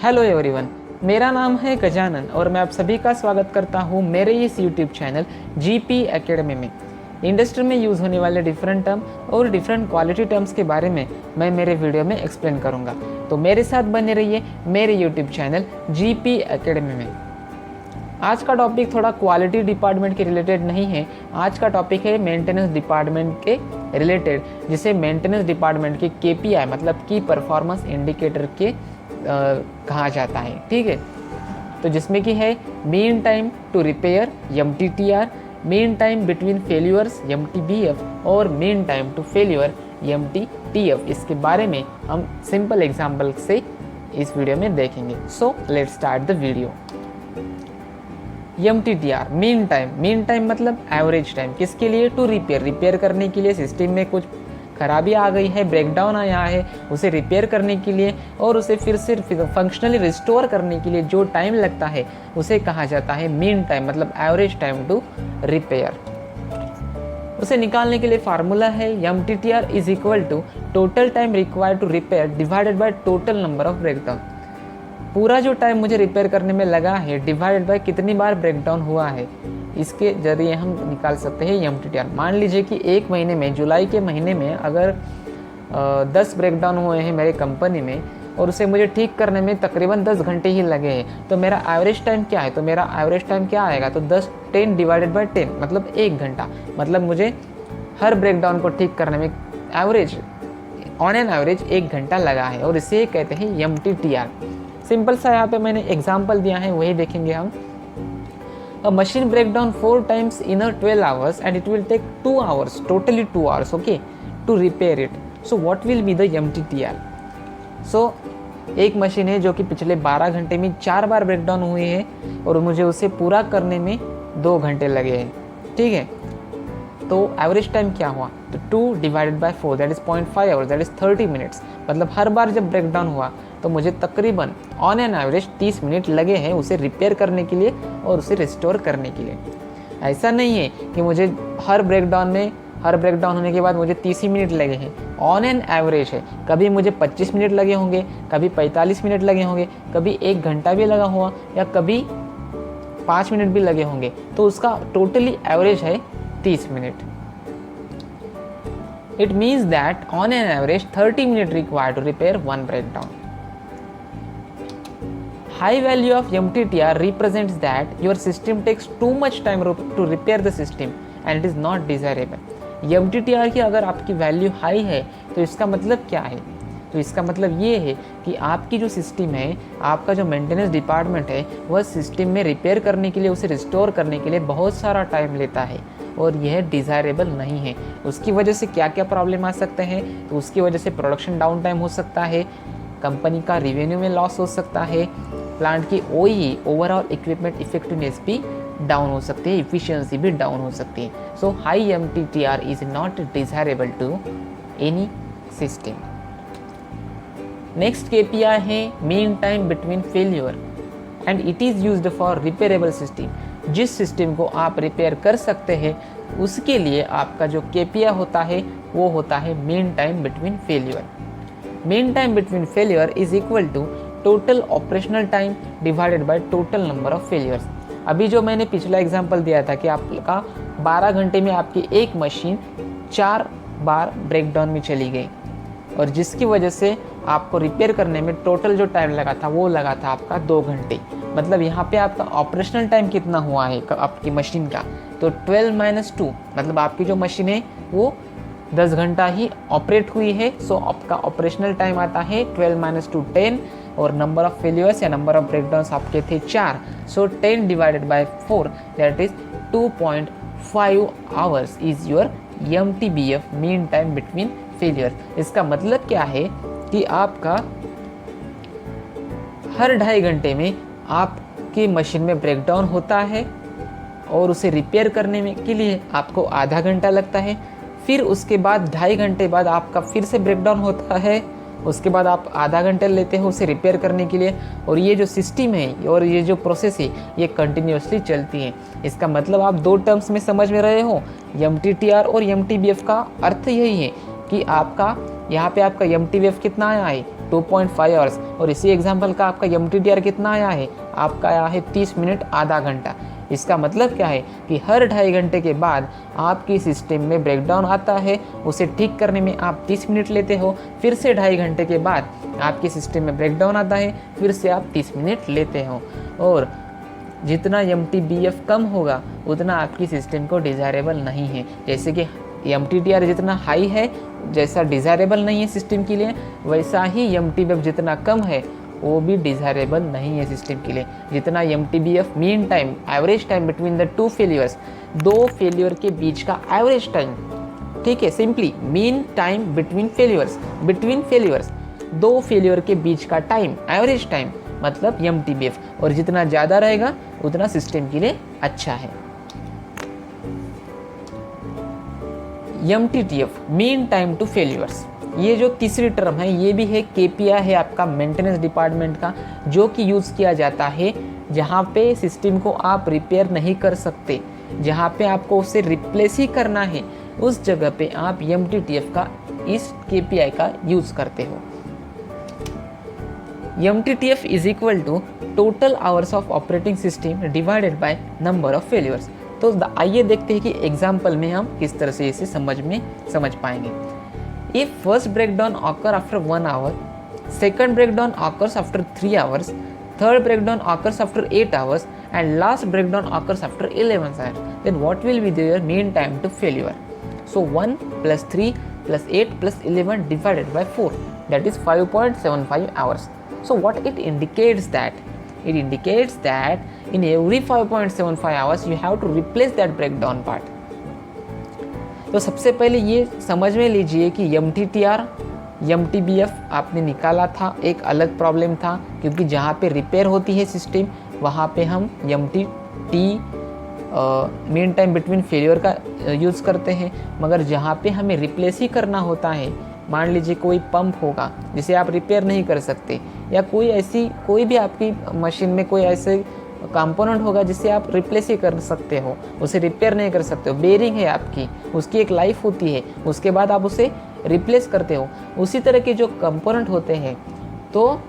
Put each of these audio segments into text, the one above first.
Hello everyone, मेरा नाम है गजानन और मैं आप सभी का स्वागत करता हूं मेरे इस यूट्यूब चैनल जीपी एकेडमी में। इंडस्ट्री में यूज़ होने वाले डिफरेंट टर्म और डिफरेंट क्वालिटी टर्म्स के बारे में मैं मेरे वीडियो में एक्सप्लेन करूंगा, तो मेरे साथ बने रहिए मेरे यूट्यूब चैनल जीपी एकेडमी में। आज का टॉपिक थोड़ा क्वालिटी डिपार्टमेंट के रिलेटेड नहीं है। आज का टॉपिक है मेंटेनेंस डिपार्टमेंट के रिलेटेड, जिसे मेंटेनेंस डिपार्टमेंट के केपीआई मतलब की परफॉर्मेंस इंडिकेटर के कहा जाता है। ठीक है, तो जिसमें कि है mean time to repair MTTR, mean time between failures MTBF और mean time to failure MTTF। इसके बारे में हम सिंपल एग्जांपल से इस वीडियो में देखेंगे। So let's start the video. MTTR mean time मतलब एवरेज टाइम, किसके लिए? टू रिपेयर करने के लिए। सिस्टम में कुछ खराबी आ गई है, ब्रेकडाउन आया है, उसे रिपेयर करने के लिए और उसे फिर से फंक्शनली रिस्टोर करने के लिए जो टाइम लगता है उसे कहा जाता है मीन टाइम मतलब एवरेज टाइम टू रिपेयर। उसे निकालने के लिए फार्मूला है MTTR is equal to total time required to repair divided by total number of breakdown. पूरा जो टाइम मुझे रिपेयर करने में लगा है डिवाइडेड बाय कितनी बार ब्रेकडाउन हुआ है, इसके जरिए हम निकाल सकते हैं MTTR। मान लीजिए कि एक महीने में, जुलाई के महीने में अगर 10 ब्रेकडाउन हुए हैं मेरे कंपनी में और उसे मुझे ठीक करने में तकरीबन 10 घंटे ही लगे हैं, तो मेरा एवरेज टाइम क्या है? तो मेरा एवरेज टाइम क्या आएगा? तो 10 डिवाइडेड बाय 10 मतलब 1 घंटा। मतलब मुझे हर ब्रेकडाउन को ठीक करने में एवरेज ऑन एन एवरेज 1 घंटा लगा है और इसे कहते हैं MTTR। सिंपल सा यहाँ पे मैंने एग्जाम्पल दिया है, वही देखेंगे हम। A machine break down 4 times in a 12 hours and it will take 2 hours, totally 2 hours, okay, to repair it. So what will be the MTTR? So एक मशीन है जो कि पिछले 12 घंटे में 4 बार ब्रेकडाउन हुई है और मुझे उसे पूरा करने में 2 घंटे लगे हैं। ठीक है, तो एवरेज टाइम क्या हुआ? तो 2 divided by 4 that is 0.5 hours, that is 30 minutes. मतलब हर बार जब ब्रेकडाउन हुआ तो मुझे तकरीबन ऑन एन एवरेज 30 मिनट लगे हैं उसे रिपेयर करने के लिए और उसे रिस्टोर करने के लिए। ऐसा नहीं है कि मुझे हर ब्रेकडाउन होने के बाद मुझे 30 ही मिनट लगे हैं। ऑन एन एवरेज है, कभी मुझे 25 मिनट लगे होंगे, कभी 45 मिनट लगे होंगे, कभी 1 घंटा भी लगा हुआ या कभी 5 मिनट भी लगे होंगे, तो उसका टोटली एवरेज है 30 minute. It means that on an average 30 minutes required to repair one breakdown. High value of MTTR represents that your system takes too much time to repair the system and it is not desirable. MTTR की अगर आपकी value high है तो इसका मतलब क्या है? तो इसका मतलब ये है कि आपकी जो सिस्टम है, आपका जो मेंटेनेंस डिपार्टमेंट है, वह सिस्टम में रिपेयर करने के लिए, उसे रिस्टोर करने के लिए बहुत सारा टाइम लेता है और यह डिज़ायरेबल नहीं है। उसकी वजह से क्या क्या प्रॉब्लम आ सकते हैं? तो उसकी वजह से प्रोडक्शन डाउन टाइम हो सकता है, कंपनी का रेवेन्यू में लॉस हो सकता है, प्लांट की OEE ओवरऑल इक्विपमेंट इफेक्टिवनेस भी डाउन हो सकती है, इफिशियंसी भी डाउन हो सकती है। So high MTTR is not desirable to any system. Next KPI है mean time between failure and it is used for repairable system. जिस सिस्टम को आप रिपेयर कर सकते हैं उसके लिए आपका जो KPI होता है वो होता है mean time between failure. Mean time between failure is equal to total operational time divided by total number of failures. अभी जो मैंने पिछला एग्जांपल दिया था कि आपका 12 घंटे में आपकी एक मशीन 4 बार ब्रेकडाउन में चली गई और जिसकी वजह से आपको रिपेयर करने में टोटल जो टाइम लगा था वो लगा था आपका 2 घंटे। मतलब यहाँ पे आपका ऑपरेशनल टाइम कितना हुआ है आपकी मशीन का? तो 12 - 2 मतलब आपकी जो मशीन है वो 10 घंटा ही ऑपरेट हुई है। सो आपका ऑपरेशनल टाइम आता है 12 - 2 10 और नंबर ऑफ फेल्यूर्स या नंबर ऑफ ब्रेकडाउन्स आपके थे 4। सो 10 divided by 4 that is 2.5 hours is your MTBF mean time between failure. इसका मतलब क्या है कि आपका हर 2.5 घंटे में आपकी मशीन में ब्रेकडाउन होता है और उसे रिपेयर करने में के लिए आपको आधा घंटा लगता है। फिर उसके बाद 2.5 घंटे बाद आपका फिर से ब्रेकडाउन होता है, उसके बाद आप आधा घंटा लेते हो उसे रिपेयर करने के लिए। और ये जो सिस्टम है और ये जो प्रोसेस है ये कंटिन्यूसली चलती है। इसका मतलब आप 2 टर्म्स में समझ में रहे हो, MTTR और MTBF का अर्थ यही है कि आपका यहाँ पे आपका MTBF कितना आया है 2.5 आवर्स। और इसी एग्जाम्पल का आपका MTTR कितना आया है, आपका आया है 30 मिनट आधा घंटा। इसका मतलब क्या है कि हर 2.5 घंटे के बाद आपकी सिस्टम में ब्रेकडाउन आता है, उसे ठीक करने में आप 30 मिनट लेते हो, फिर से 2.5 घंटे के बाद आपके सिस्टम में ब्रेकडाउन आता है, फिर से आप 30 मिनट लेते हो। और जितना MTBF कम होगा उतना आपकी सिस्टम को डिज़ायरेबल नहीं है। जैसे कि MTTR जितना हाई है, जैसा डिज़ायरेबल नहीं है सिस्टम के लिए, वैसा ही MTBF जितना कम है वो भी डिज़ायरेबल नहीं है सिस्टम के लिए। जितना MTBF mean time, average time between the 2 failures, 2 failure के बीच का एवरेज टाइम, ठीक है, simply mean time between failures, 2 failure के बीच का टाइम, एवरेज टाइम मतलब MTBF, और जितना ज़्यादा रहेगा उतना सिस्टम के लिए अच्छा है। MTTF mean time to failures, ये जो तीसरी टर्म है ये भी है KPI है आपका मेंटेनेंस डिपार्टमेंट का, जो कि यूज़ किया जाता है जहाँ पे सिस्टम को आप रिपेयर नहीं कर सकते, जहाँ पे आपको उसे रिप्लेस ही करना है, उस जगह पे आप MTTF का इस KPI का यूज़ करते हो। MTTF is equal to total hours of operating system divided by number of failures. तो आइए देखते हैं कि एग्जाम्पल में हम किस तरह से इसे समझ पाएंगे। If first breakdown occur after 1 hour, second breakdown occurs after 3 hours, third breakdown occurs after 8 hours, and last breakdown occurs after 11 hours, then what will be their mean time to failure? So 1 plus 3 plus 8 plus 11 divided by 4, that is 5.75 hours. So what it indicates that? It indicates that in every 5.75 hours you have to replace that breakdown part. तो सबसे पहले ये समझ में लीजिए कि MTTR, MTBF आपने निकाला था, एक अलग प्रॉब्लम था, क्योंकि जहाँ पे रिपेयर होती है सिस्टम वहाँ पे हम MTT mean time between failure का यूज़ करते हैं। मगर जहाँ पे हमें रिप्लेस ही करना होता है, मान लीजिए कोई पंप होगा जिसे आप रिपेयर नहीं कर सकते, या कोई भी आपकी मशीन में कोई ऐसे कंपोनेंट होगा जिसे आप रिप्लेस ही कर सकते हो, उसे रिपेयर नहीं कर सकते हो। बेरिंग है आपकी, उसकी एक लाइफ होती है, उसके बाद आप उसे रिप्लेस करते हो। उसी तरह के जो कंपोनेंट होते हैं तो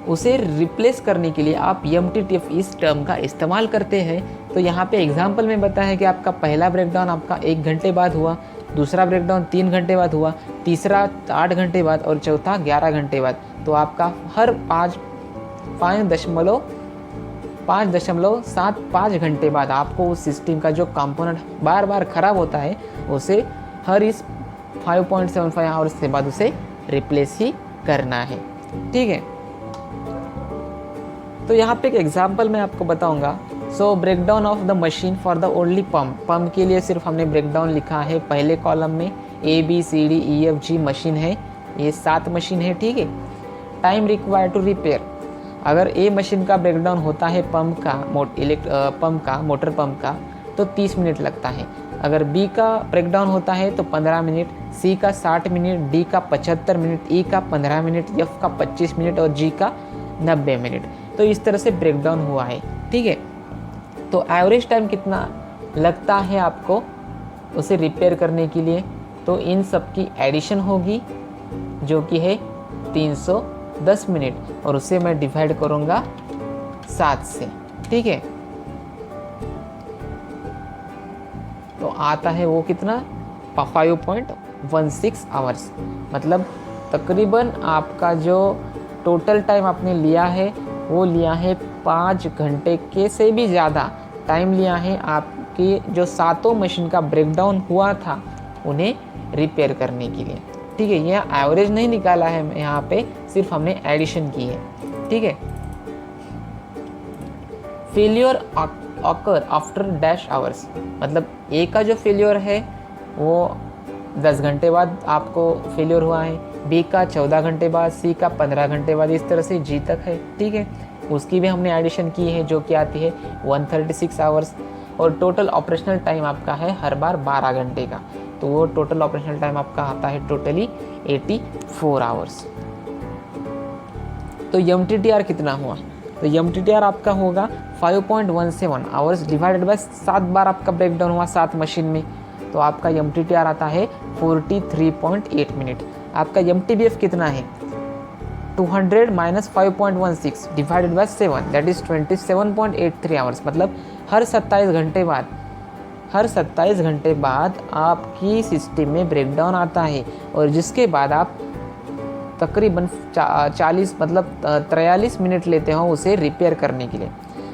उसे रिप्लेस करने के लिए आप MTTF इस टर्म का इस्तेमाल करते हैं। तो यहाँ पे एग्जांपल में बताया है कि आपका पहला ब्रेकडाउन आपका 1 घंटे बाद हुआ, दूसरा ब्रेकडाउन 3 घंटे बाद हुआ, तीसरा 8 घंटे बाद और चौथा 11 घंटे बाद। तो आपका हर 5.75 घंटे बाद आपको उस सिस्टम का जो कंपोनेंट बार बार ख़राब होता है उसे हर इस 5.75 आवर्स के बाद उसे रिप्लेस ही करना है, ठीक है। तो यहाँ पे एक एग्जांपल मैं आपको बताऊंगा। So breakdown of the machine for the only pump के लिए सिर्फ हमने ब्रेकडाउन लिखा है पहले कॉलम में। ABCDEFG मशीन है, ये 7 मशीन है, ठीक है। टाइम रिक्वायर्ड टू रिपेयर, अगर A मशीन का ब्रेकडाउन होता है मोटर पंप का तो 30 मिनट लगता है। अगर B का ब्रेकडाउन होता है तो 15 मिनट, C का 60 मिनट, D का 75 मिनट, E का 15 मिनट, F का 25 मिनट और G का 90 मिनट। तो इस तरह से ब्रेकडाउन हुआ है, ठीक है। तो एवरेज टाइम कितना लगता है आपको उसे रिपेयर करने के लिए? तो इन सब की एडिशन होगी जो कि है 310 मिनट, और उसे मैं डिवाइड करूँगा 7 से, ठीक है। तो आता है वो कितना, 5.16 आवर्स। मतलब तकरीबन आपका जो टोटल टाइम आपने लिया है वो लिया है 5 घंटे के से भी ज़्यादा टाइम लिया है आपके जो 7 मशीन का ब्रेकडाउन हुआ था उन्हें रिपेयर करने के लिए, ठीक है। यह एवरेज नहीं निकाला है यहाँ पे, सिर्फ हमने एडिशन की है, ठीक है। Failure occur after dash hours, मतलब A का जो फेलियर है वो 10 घंटे बाद आपको फेलियर हुआ है, B का 14 घंटे बाद, C का 15 घंटे बाद, इस तरह से G तक है, ठीक है। उसकी भी हमने एडिशन की है जो कि आती है 136 आवर्स, और टोटल ऑपरेशनल टाइम आपका है हर बार 12 घंटे का, तो वो टोटल ऑपरेशनल टाइम आपका आता है टोटली 84 आवर्स। तो MTTR कितना हुआ? तो MTTR आपका होगा 5.17 आवर्स डिवाइडेड बाय 7 बार आपका ब्रेकडाउन हुआ 7 मशीन में, तो आपका MTTR आता है 43.8 मिनट। आपका MTBF कितना है, 200 minus 5.16 divided by 7 that is 27.83 hours. मतलब हर 27 घंटे बाद आपकी सिस्टम में ब्रेकडाउन आता है, और जिसके बाद आप तकरीबन 43 मिनट लेते हो उसे रिपेयर करने के लिए।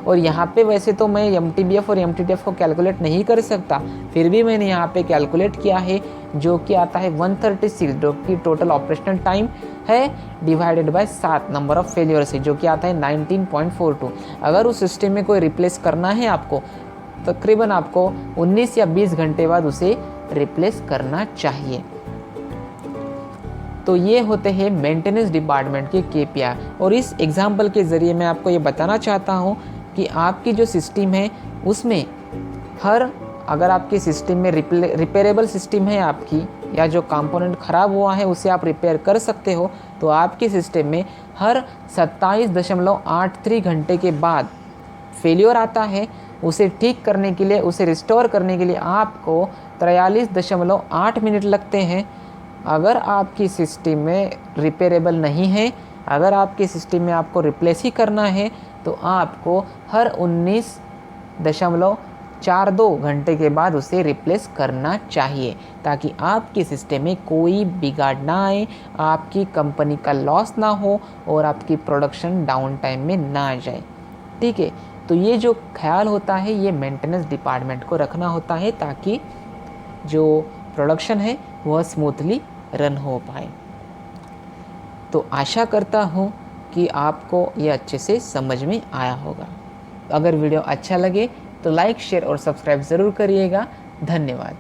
और यहाँ पे वैसे तो मैं MTBF और MTTF को कैलकुलेट नहीं कर सकता, फिर भी मैंने यहाँ पे कैलकुलेट किया है, जो कि आता है 136, जो कि टोटल ऑपरेशनल टाइम है, divided by 7 number of failure से, जो कि आता है 19.42। अगर उस सिस्टम में कोई रिप्लेस करना है आपको, तकरीबन आपको 19 या 20 घंटे बाद उसे रिप्लेस करना चाहिए। तो ये होते हैं मेंटेनेंस डिपार्टमेंट के KPI। और इस एग्जाम्पल के ज़रिए मैं आपको ये बताना चाहता हूँ कि आपकी जो सिस्टम है उसमें अगर आपकी सिस्टम में रिपेयरेबल सिस्टम है आपकी, या जो कंपोनेंट ख़राब हुआ है उसे आप रिपेयर कर सकते हो, तो आपकी सिस्टम में हर 27.83 घंटे के बाद फेलियर आता है। उसे ठीक करने के लिए, उसे रिस्टोर करने के लिए आपको 43.8 मिनट लगते हैं। अगर आपकी सिस्टम में रिपेयरेबल नहीं है, अगर आपकी सिस्टम में आपको रिप्लेस ही करना है, तो आपको हर 19.42 घंटे के बाद उसे रिप्लेस करना चाहिए, ताकि आपकी सिस्टम में कोई बिगाड़ ना आए, आपकी कंपनी का लॉस ना हो और आपकी प्रोडक्शन डाउन टाइम में ना आ जाए। ठीक है, तो ये जो ख्याल होता है ये मेंटेनेंस डिपार्टमेंट को रखना होता है, ताकि जो प्रोडक्शन है वह स्मूथली रन हो पाए। तो आशा करता हूँ कि आपको ये अच्छे से समझ में आया होगा। अगर वीडियो अच्छा लगे तो लाइक, शेयर और सब्सक्राइब ज़रूर करिएगा। धन्यवाद।